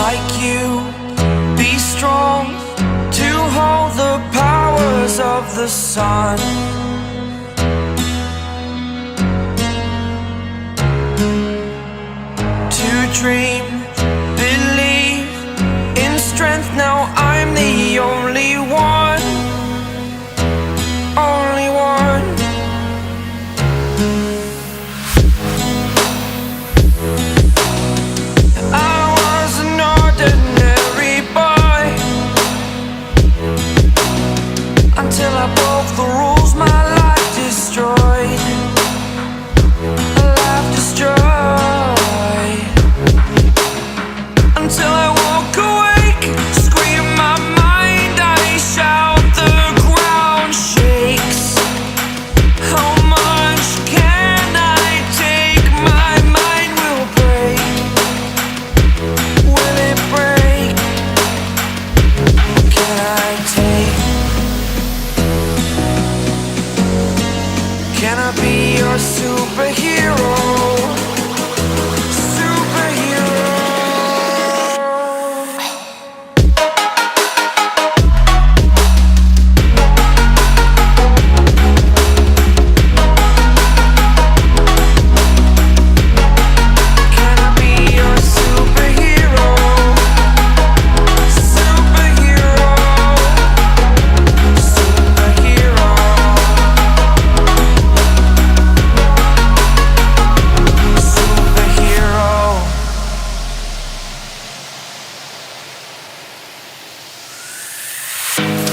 like you, be strong to hold the powers of the sun. To dream, believe in strength. Now I'm the only one, only one. I was an ordinary boy until I broke the rules. My life destroyed, life destroyed. Until I woke awake, scream my mind, I shout, the ground shakes. How much can I take? My mind will break. Will it break? Can I take? Can I be your superhero?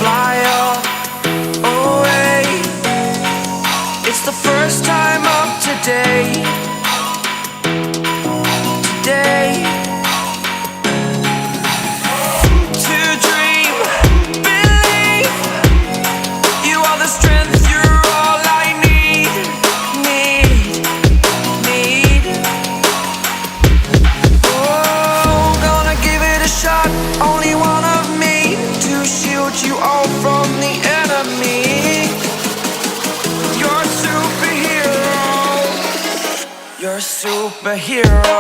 Fly away. It's the first time of today. Today. To dream, believe. You are the strength, you're all I need. Need. Oh, gonna give it a shot. Only one of me to shield you all from the enemy. You're a superhero. You're a superhero.